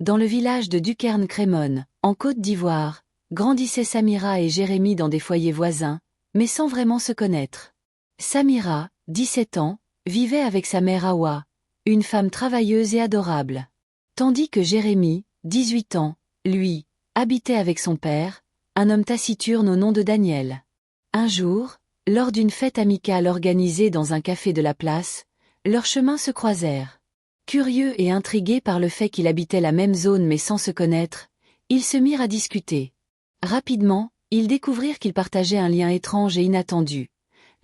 Dans le village de Duquerne-Crémone, en Côte d'Ivoire, grandissaient Samira et Jérémie dans des foyers voisins, mais sans vraiment se connaître. Samira, 17 ans, vivait avec sa mère Hawa, une femme travailleuse et adorable. Tandis que Jérémie, 18 ans, lui, habitait avec son père, un homme taciturne au nom de Daniel. Un jour, lors d'une fête amicale organisée dans un café de la place, leurs chemins se croisèrent. Curieux et intrigués par le fait qu'ils habitaient la même zone mais sans se connaître, ils se mirent à discuter. Rapidement, ils découvrirent qu'ils partageaient un lien étrange et inattendu.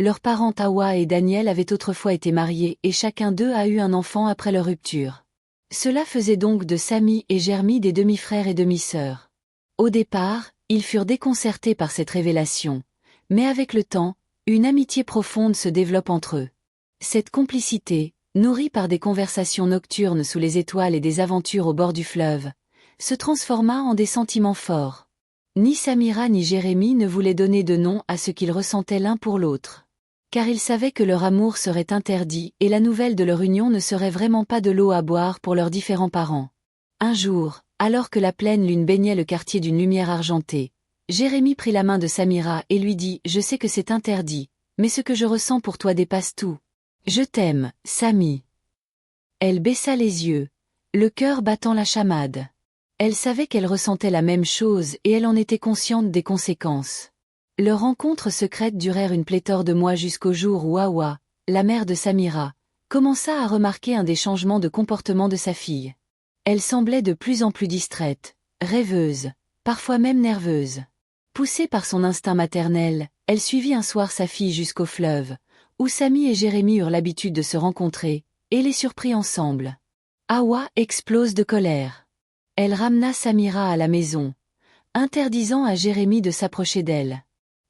Leurs parents Hawa et Daniel avaient autrefois été mariés et chacun d'eux a eu un enfant après leur rupture. Cela faisait donc de Sami et Jérémie des demi-frères et demi-sœurs. Au départ, ils furent déconcertés par cette révélation, mais avec le temps, une amitié profonde se développe entre eux. Cette complicité, nourrie par des conversations nocturnes sous les étoiles et des aventures au bord du fleuve, se transforma en des sentiments forts. Ni Samira ni Jérémie ne voulaient donner de nom à ce qu'ils ressentaient l'un pour l'autre. Car ils savaient que leur amour serait interdit et la nouvelle de leur union ne serait vraiment pas de l'eau à boire pour leurs différents parents. Un jour, alors que la pleine lune baignait le quartier d'une lumière argentée, Jérémie prit la main de Samira et lui dit « Je sais que c'est interdit, mais ce que je ressens pour toi dépasse tout. Je t'aime, Sami. » Elle baissa les yeux, le cœur battant la chamade. Elle savait qu'elle ressentait la même chose et elle en était consciente des conséquences. Leur rencontre secrète durèrent une pléthore de mois jusqu'au jour où Hawa, la mère de Samira, commença à remarquer un des changements de comportement de sa fille. Elle semblait de plus en plus distraite, rêveuse, parfois même nerveuse. Poussée par son instinct maternel, elle suivit un soir sa fille jusqu'au fleuve, où Sami et Jérémie eurent l'habitude de se rencontrer, et les surprit ensemble. Hawa explose de colère. Elle ramena Samira à la maison, interdisant à Jérémie de s'approcher d'elle.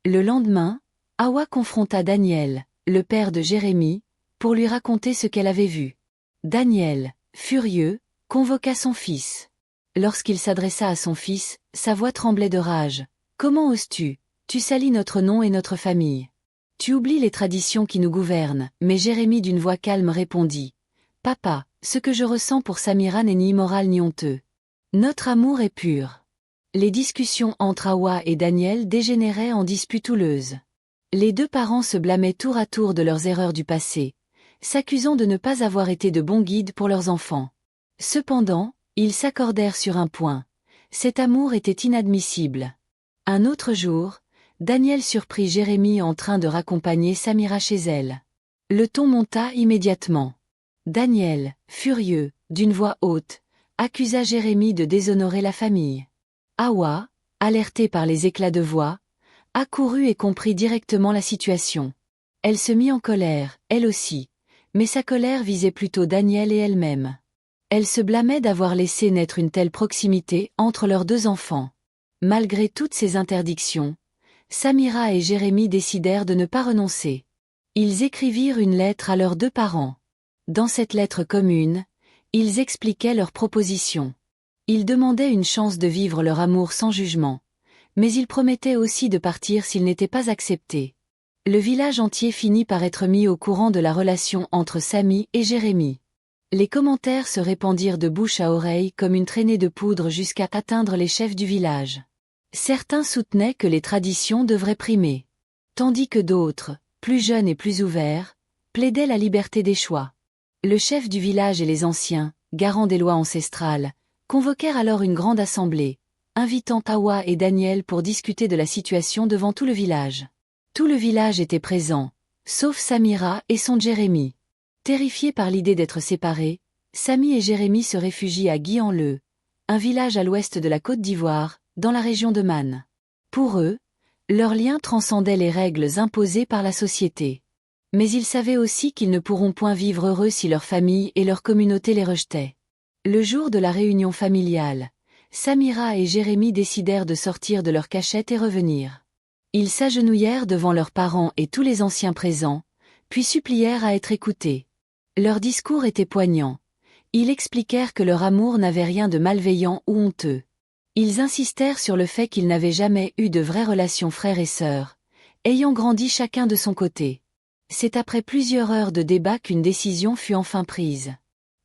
Le lendemain, Hawa confronta Daniel, le père de Jérémie, pour lui raconter ce qu'elle avait vu. Daniel, furieux, convoqua son fils. Lorsqu'il s'adressa à son fils, sa voix tremblait de rage. « Comment oses-tu? Tu salis notre nom et notre famille. Tu oublies les traditions qui nous gouvernent. » Mais Jérémie d'une voix calme répondit. « Papa, ce que je ressens pour Samira n'est ni immoral ni honteux. Notre amour est pur. » Les discussions entre Hawa et Daniel dégénéraient en disputes houleuses. Les deux parents se blâmaient tour à tour de leurs erreurs du passé, s'accusant de ne pas avoir été de bons guides pour leurs enfants. Cependant, ils s'accordèrent sur un point. Cet amour était inadmissible. Un autre jour, Daniel surprit Jérémie en train de raccompagner Samira chez elle. Le ton monta immédiatement. Daniel, furieux, d'une voix haute, accusa Jérémie de déshonorer la famille. Hawa, alertée par les éclats de voix, accourut et comprit directement la situation. Elle se mit en colère, elle aussi, mais sa colère visait plutôt Daniel et elle-même. Elle se blâmait d'avoir laissé naître une telle proximité entre leurs deux enfants. Malgré toutes ces interdictions, Samira et Jérémie décidèrent de ne pas renoncer. Ils écrivirent une lettre à leurs deux parents. Dans cette lettre commune, ils expliquaient leurs propositions. Ils demandaient une chance de vivre leur amour sans jugement, mais ils promettaient aussi de partir s'ils n'étaient pas acceptés. Le village entier finit par être mis au courant de la relation entre Sami et Jérémie. Les commentaires se répandirent de bouche à oreille comme une traînée de poudre jusqu'à atteindre les chefs du village. Certains soutenaient que les traditions devraient primer, tandis que d'autres, plus jeunes et plus ouverts, plaidaient la liberté des choix. Le chef du village et les anciens, garants des lois ancestrales, convoquèrent alors une grande assemblée, invitant Hawa et Daniel pour discuter de la situation devant tout le village. Tout le village était présent, sauf Samira et son Jérémie. Terrifiés par l'idée d'être séparés, Sami et Jérémie se réfugient à Guyan-le, un village à l'ouest de la Côte d'Ivoire, dans la région de Man. Pour eux, leur lien transcendait les règles imposées par la société. Mais ils savaient aussi qu'ils ne pourront point vivre heureux si leur famille et leur communauté les rejetaient. Le jour de la réunion familiale, Samira et Jérémie décidèrent de sortir de leur cachette et revenir. Ils s'agenouillèrent devant leurs parents et tous les anciens présents, puis supplièrent à être écoutés. Leur discours était poignant. Ils expliquèrent que leur amour n'avait rien de malveillant ou honteux. Ils insistèrent sur le fait qu'ils n'avaient jamais eu de vraie relation frère et sœur, ayant grandi chacun de son côté. C'est après plusieurs heures de débat qu'une décision fut enfin prise.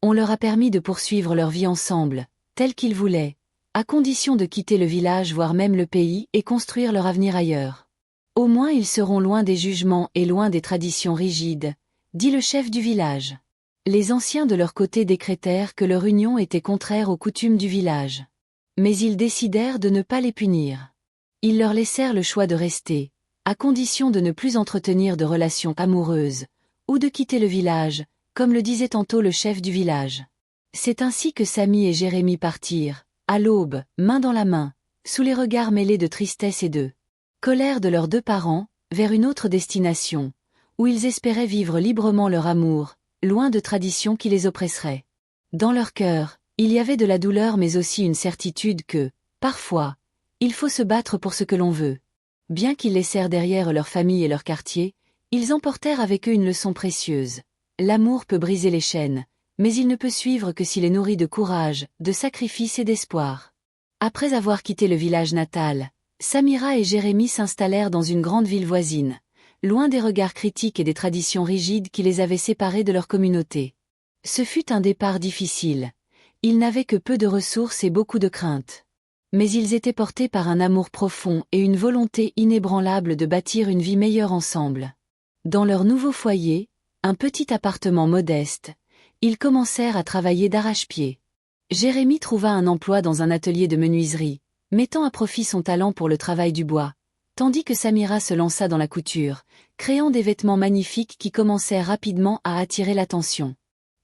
On leur a permis de poursuivre leur vie ensemble, tels qu'ils voulaient, à condition de quitter le village voire même le pays et construire leur avenir ailleurs. Au moins ils seront loin des jugements et loin des traditions rigides, dit le chef du village. Les anciens de leur côté décrétèrent que leur union était contraire aux coutumes du village. Mais ils décidèrent de ne pas les punir. Ils leur laissèrent le choix de rester, à condition de ne plus entretenir de relations amoureuses, ou de quitter le village, comme le disait tantôt le chef du village. C'est ainsi que Samy et Jérémie partirent, à l'aube, main dans la main, sous les regards mêlés de tristesse et de colère de leurs deux parents, vers une autre destination, où ils espéraient vivre librement leur amour, loin de traditions qui les oppresseraient. Dans leur cœur, il y avait de la douleur mais aussi une certitude que, parfois, il faut se battre pour ce que l'on veut. Bien qu'ils laissèrent derrière leur famille et leur quartier, ils emportèrent avec eux une leçon précieuse. L'amour peut briser les chaînes, mais il ne peut suivre que s'il est nourri de courage, de sacrifice et d'espoir. Après avoir quitté le village natal, Samira et Jérémie s'installèrent dans une grande ville voisine, loin des regards critiques et des traditions rigides qui les avaient séparés de leur communauté. Ce fut un départ difficile. Ils n'avaient que peu de ressources et beaucoup de craintes. Mais ils étaient portés par un amour profond et une volonté inébranlable de bâtir une vie meilleure ensemble. Dans leur nouveau foyer, un petit appartement modeste, ils commencèrent à travailler d'arrache-pied. Jérémie trouva un emploi dans un atelier de menuiserie, mettant à profit son talent pour le travail du bois, tandis que Samira se lança dans la couture, créant des vêtements magnifiques qui commencèrent rapidement à attirer l'attention.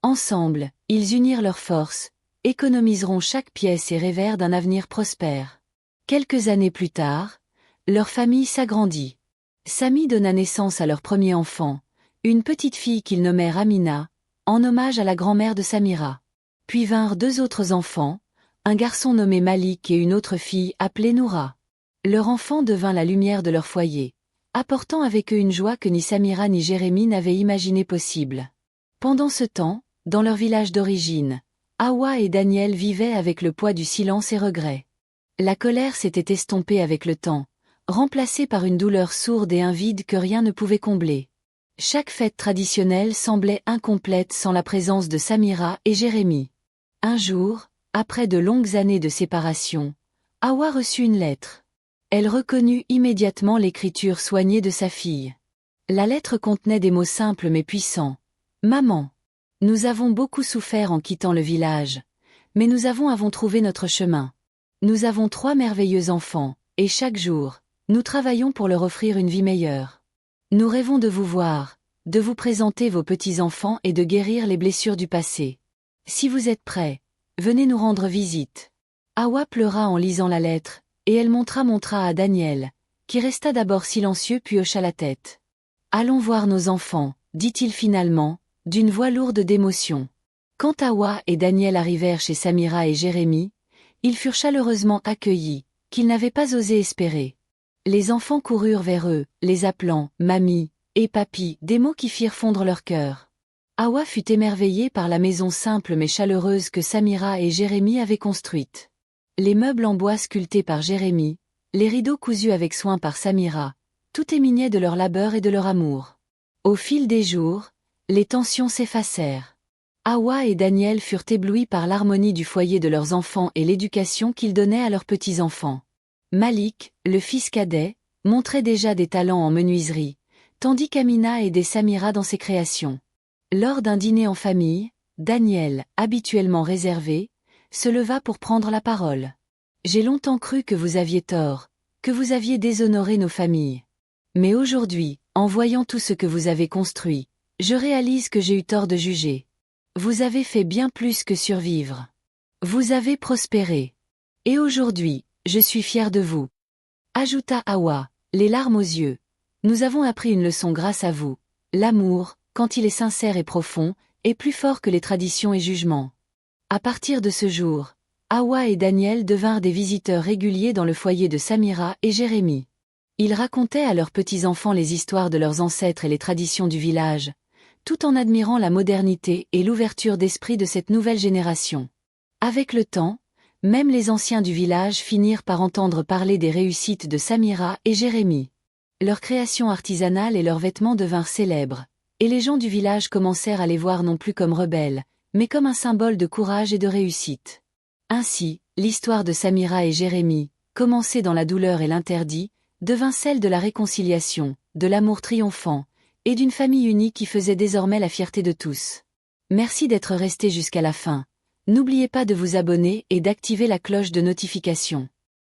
Ensemble, ils unirent leurs forces, économiseront chaque pièce et rêvèrent d'un avenir prospère. Quelques années plus tard, leur famille s'agrandit. Samy donna naissance à leur premier enfant, une petite fille qu'ils nommèrent Amina, en hommage à la grand-mère de Samira. Puis vinrent deux autres enfants, un garçon nommé Malik et une autre fille appelée Noura. Leur enfant devint la lumière de leur foyer, apportant avec eux une joie que ni Samira ni Jérémie n'avaient imaginé possible. Pendant ce temps, dans leur village d'origine, Hawa et Daniel vivaient avec le poids du silence et regret. La colère s'était estompée avec le temps, remplacée par une douleur sourde et un vide que rien ne pouvait combler. Chaque fête traditionnelle semblait incomplète sans la présence de Samira et Jérémie. Un jour, après de longues années de séparation, Hawa reçut une lettre. Elle reconnut immédiatement l'écriture soignée de sa fille. La lettre contenait des mots simples mais puissants. « Maman, nous avons beaucoup souffert en quittant le village, mais nous avons trouvé notre chemin. Nous avons 3 merveilleux enfants, et chaque jour, nous travaillons pour leur offrir une vie meilleure. Nous rêvons de vous voir, de vous présenter vos petits-enfants et de guérir les blessures du passé. Si vous êtes prêts, venez nous rendre visite. » Hawa pleura en lisant la lettre, et elle montra à Daniel, qui resta d'abord silencieux puis hocha la tête. « Allons voir nos enfants, dit-il finalement, d'une voix lourde d'émotion. Quand Hawa et Daniel arrivèrent chez Samira et Jérémie, ils furent chaleureusement accueillis, qu'ils n'avaient pas osé espérer. Les enfants coururent vers eux, les appelant « mamie » et « papi », des mots qui firent fondre leur cœur. Hawa fut émerveillée par la maison simple mais chaleureuse que Samira et Jérémie avaient construite. Les meubles en bois sculptés par Jérémie, les rideaux cousus avec soin par Samira, tout émignait de leur labeur et de leur amour. Au fil des jours, les tensions s'effacèrent. Hawa et Daniel furent éblouis par l'harmonie du foyer de leurs enfants et l'éducation qu'ils donnaient à leurs petits-enfants. Malik, le fils cadet, montrait déjà des talents en menuiserie, tandis qu'Amina aidait Samira dans ses créations. Lors d'un dîner en famille, Daniel, habituellement réservé, se leva pour prendre la parole. « J'ai longtemps cru que vous aviez tort, que vous aviez déshonoré nos familles. Mais aujourd'hui, en voyant tout ce que vous avez construit, je réalise que j'ai eu tort de juger. Vous avez fait bien plus que survivre. Vous avez prospéré. Et aujourd'hui, je suis fier de vous. » Ajouta Hawa, les larmes aux yeux. « Nous avons appris une leçon grâce à vous. L'amour, quand il est sincère et profond, est plus fort que les traditions et jugements. » À partir de ce jour, Hawa et Daniel devinrent des visiteurs réguliers dans le foyer de Samira et Jérémie. Ils racontaient à leurs petits-enfants les histoires de leurs ancêtres et les traditions du village, tout en admirant la modernité et l'ouverture d'esprit de cette nouvelle génération. Avec le temps, même les anciens du village finirent par entendre parler des réussites de Samira et Jérémie. Leurs créations artisanales et leurs vêtements devinrent célèbres, et les gens du village commencèrent à les voir non plus comme rebelles, mais comme un symbole de courage et de réussite. Ainsi, l'histoire de Samira et Jérémy, commencée dans la douleur et l'interdit, devint celle de la réconciliation, de l'amour triomphant, et d'une famille unie qui faisait désormais la fierté de tous. Merci d'être resté jusqu'à la fin. N'oubliez pas de vous abonner et d'activer la cloche de notification.